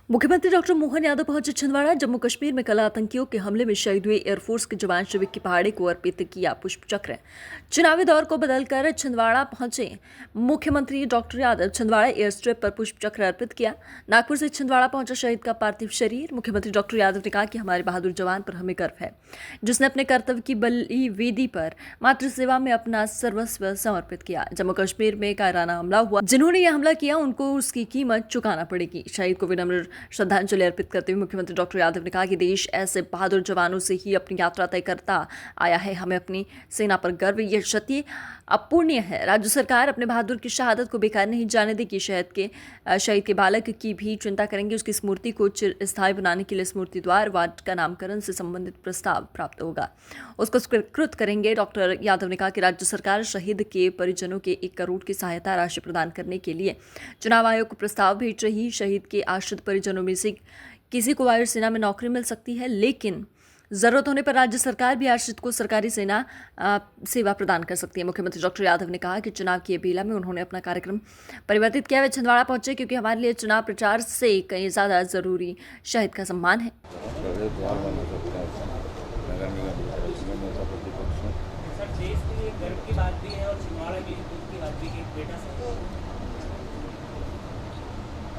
मुख्यमंत्री डॉक्टर मोहन यादव पहुंचे छिंदवाड़ा। जम्मू कश्मीर में कल आतंकियों के हमले में शहीद हुए एयरफोर्स के जवान शिव विक्की पहाड़ी को अर्पित किया पुष्प चक्र। चुनावी दौर को बदलकर छिंदवाड़ा पहुंचे मुख्यमंत्री doctor Yadav Chhindwara air strip पर पुष्प चक्र अर्पित किया। नागपुर से छिंदवाड़ा पहुंचा शहीद का पार्थिव शरीर। मुख्यमंत्री डॉक्टर यादव ने कहा कि हमारे बहादुर जवान पर हमें गर्व है, जिसने अपने कर्तव्य की बलि वेदी पर मातृ सेवा में अपना सर्वस्व समर्पित किया। जम्मू कश्मीर में कायराना हमला हुआ, जिन्होंने यह हमला किया उनको उसकी कीमत चुकाना पड़ेगी। शहीद को विनम्र श्रद्धांजलि अर्पित करते हुए मुख्यमंत्री डॉक्टर यादव ने कहा कि देश ऐसे बहादुर जवानों से ही अपनी यात्रा तय करता आया है। हमें अपनी सेना पर गर्व, यह क्षति अपूर्णीय है। राज्य सरकार अपने बहादुर की शहादत को बेकार नहीं जाने देगी। शहीद के बालक की भी चिंता करेंगे। उसकी स्मृति को चिरस्थायी बनाने के लिए स्मृति द्वार वार्ड का नामकरण से संबंधित प्रस्ताव प्राप्त होगा, उसको स्वीकृत करेंगे। डॉक्टर यादव ने कहा कि राज्य सरकार शहीद के परिजनों के 1 करोड़ की सहायता राशि प्रदान करने के लिए चुनाव आयोग को प्रस्ताव भेज रही। शहीद के आश्रित परिजनों में से किसी को वायुसेना में नौकरी मिल सकती है, लेकिन जरूरत होने पर राज्य सरकार भी आश्रित को सरकारी सेना सेवा प्रदान कर सकती है। मुख्यमंत्री डॉक्टर यादव ने कहा कि चुनाव की बेला में उन्होंने अपना कार्यक्रम परिवर्तित किया। वे छिंदवाड़ा पहुंचे क्योंकि हमारे लिए चुनाव प्रचार से कहीं ज्यादा जरूरी शहीद का सम्मान है।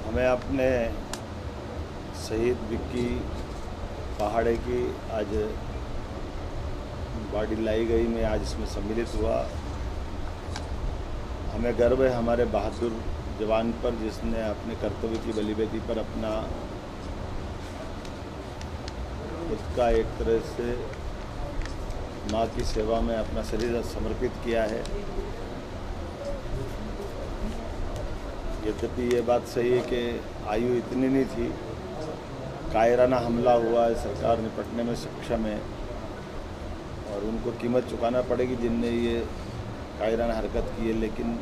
हमें अपने शहीद विक्की पहाड़े की आज बॉडी लाई गई, मैं आज इसमें सम्मिलित हुआ। हमें गर्व है हमारे बहादुर जवान पर, जिसने अपने कर्तव्य की बलिवेदी पर अपना खुद का एक तरह से माँ की सेवा में अपना शरीर समर्पित किया है। यद्यपि ये बात सही है कि आयु इतनी नहीं थी, कायराना हमला हुआ है, सरकार निपटने में सक्षम है और उनको कीमत चुकाना पड़ेगी जिनने ये कायराना हरकत की है। लेकिन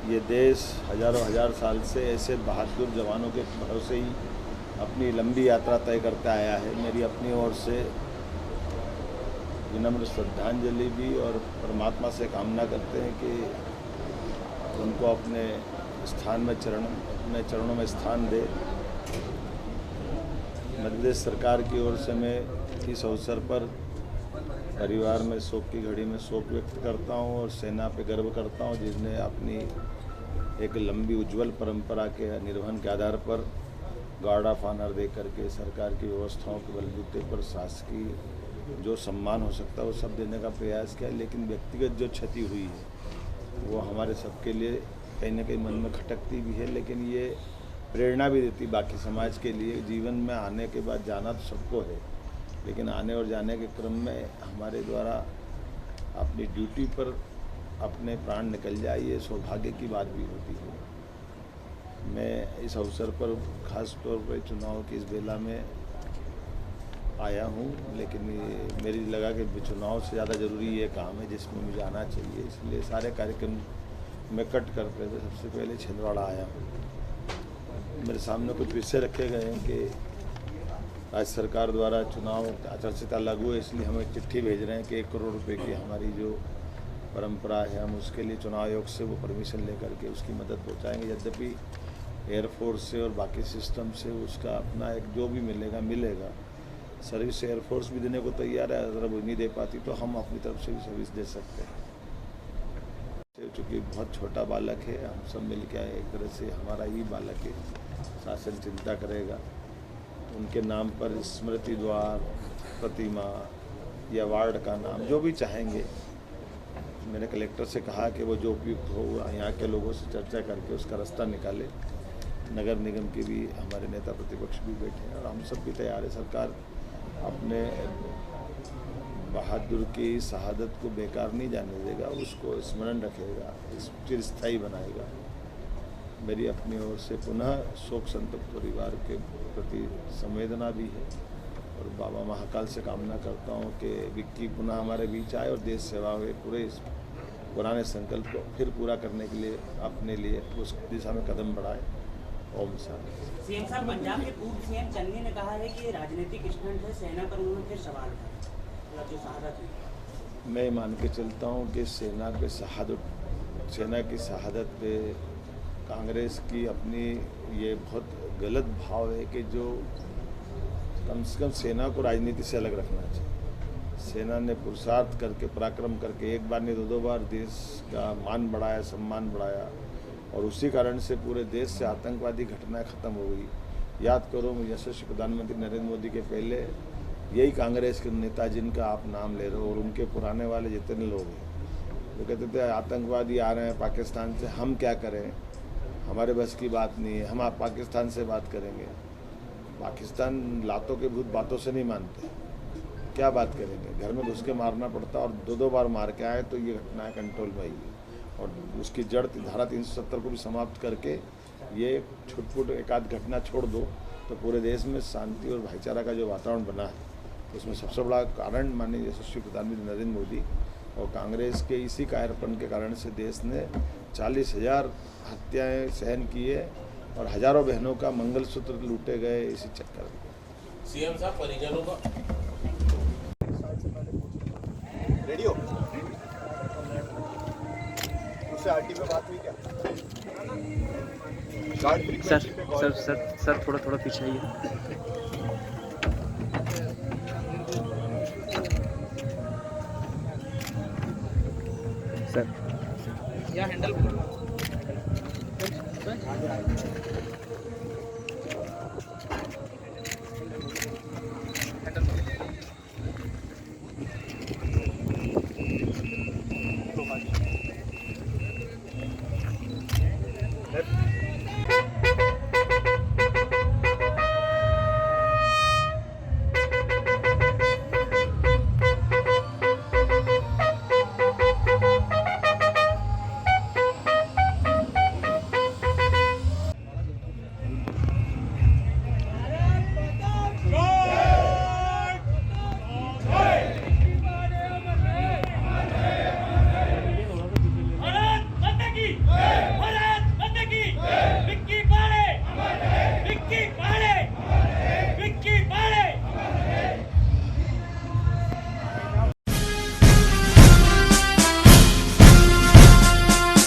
ये देश हजारों हजार साल से ऐसे बहादुर जवानों के भरोसे ही अपनी लंबी यात्रा तय करता आया है। मेरी अपनी ओर से विनम्र श्रद्धांजलि भी और परमात्मा से कामना करते हैं कि उनको अपने स्थान में अपने चरणों में स्थान दे। मध्य प्रदेश सरकार की ओर से मैं इस अवसर पर परिवार में शोक की घड़ी में शोक व्यक्त करता हूं और सेना पे गर्व करता हूं, जिसने अपनी एक लंबी उज्जवल परंपरा के निर्वहन के आधार पर गार्ड ऑफ ऑनर दे करके सरकार की व्यवस्थाओं के बलबूते पर शासकीय जो सम्मान हो सकता है वो सब देने का प्रयास किया। लेकिन व्यक्तिगत जो क्षति हुई है वो हमारे सबके लिए कहीं ना कहीं मन में खटकती भी है, लेकिन ये प्रेरणा भी देती बाकी समाज के लिए। जीवन में आने के बाद जाना तो सबको है, लेकिन आने और जाने के क्रम में हमारे द्वारा अपनी ड्यूटी पर अपने प्राण निकल जाए, ये सौभाग्य की बात भी होती है। मैं इस अवसर पर खास तौर पर चुनाव की इस बेला में आया हूँ, लेकिन मेरी लगा कि चुनाव से ज़्यादा ज़रूरी ये काम है जिसमें मुझे आना चाहिए, इसलिए सारे कार्यक्रम मैं कट करते हुए सबसे पहले छिंदवाड़ा आया हूँ। मेरे सामने कुछ विषय रखे गए हैं कि राज्य सरकार द्वारा चुनाव आचार संहिता लागू है, इसलिए हम एक चिट्ठी भेज रहे हैं कि 1 करोड़ रुपए की हमारी जो परंपरा है हम उसके लिए चुनाव आयोग से वो परमिशन लेकर के उसकी मदद पहुंचाएंगे। यद्यपि एयरफोर्स से और बाकी सिस्टम से उसका अपना एक जो भी मिलेगा। सर्विस एयरफोर्स भी देने को तैयार है, अगर वो नहीं दे पाती तो हम अपनी तरफ से भी सर्विस दे सकते हैं। चूँकि बहुत छोटा बालक है, हम सब मिल के एक तरह से हमारा ही बालक है, शासन चिंता करेगा। उनके नाम पर स्मृति द्वार, प्रतिमा या वार्ड का नाम जो भी चाहेंगे, मैंने कलेक्टर से कहा कि वो जो उपयुक्त हो यहाँ के लोगों से चर्चा करके उसका रास्ता निकाले। नगर निगम के भी हमारे नेता प्रतिपक्ष भी बैठे हैं और हम सब भी तैयार है। सरकार अपने बहादुर की शहादत को बेकार नहीं जाने देगा, उसको स्मरण रखेगा, चिरस्थायी बनाएगा। मेरी अपनी ओर से पुनः शोक संतप्त परिवार के प्रति संवेदना भी है और बाबा महाकाल से कामना करता हूँ कि विक्की पुनः हमारे बीच आए और देश सेवा में पूरे इस पुराने संकल्प को फिर पूरा करने के लिए अपने लिए उस दिशा में कदम बढ़ाए। ओम शांति। सीएम साहब, पंजाब के पूर्व सीएम चन्नी ने कहा है कि राजनीतिक स्टंट है, सेना पर उन्होंने फिर सवाल उठाया जो शहादत हुई। मैं मान के चलता हूँ कि सेना की शहादत पे कांग्रेस की अपनी ये बहुत गलत भाव है कि जो कम से कम सेना को राजनीति से अलग रखना चाहिए। सेना ने पुरुषार्थ करके पराक्रम करके एक बार नहीं दो बार देश का मान बढ़ाया, सम्मान बढ़ाया, और उसी कारण से पूरे देश से आतंकवादी घटनाएं खत्म हो गई। याद करो, यशस्वी प्रधानमंत्री नरेंद्र मोदी के पहले यही कांग्रेस के नेता जिनका आप नाम ले रहे हो और उनके पुराने वाले जितने लोग हैं, वो कहते थे आतंकवादी आ रहे हैं पाकिस्तान से, हम क्या करें, हमारे बस की बात नहीं है, हम आप पाकिस्तान से बात करेंगे। पाकिस्तान लातों के भूत बातों से नहीं मानते, क्या बात करेंगे, घर में घुस के मारना पड़ता, और दो बार मार के आए तो ये घटनाएं कंट्रोल में आएगी। और उसकी जड़ धारा 370 को भी समाप्त करके ये छुटपुट एक आध घटना छोड़ दो तो पूरे देश में शांति और भाईचारा का जो वातावरण बना है, तो उसमें सबसे बड़ा कारण माननीय यशस्वी प्रधानमंत्री नरेंद्र मोदी और कांग्रेस के इसी कायरपन के कारण से देश ने 40,000 हत्याएं सहन की है और हजारों बहनों का मंगलसूत्र लूटे गए इसी चक्कर में। सीएम साहब परिजनों का रेडियो उससे आरटी पे बात हुई क्या? सर थोड़ा पीछे आइए। सर या हैंडल लेफ्ट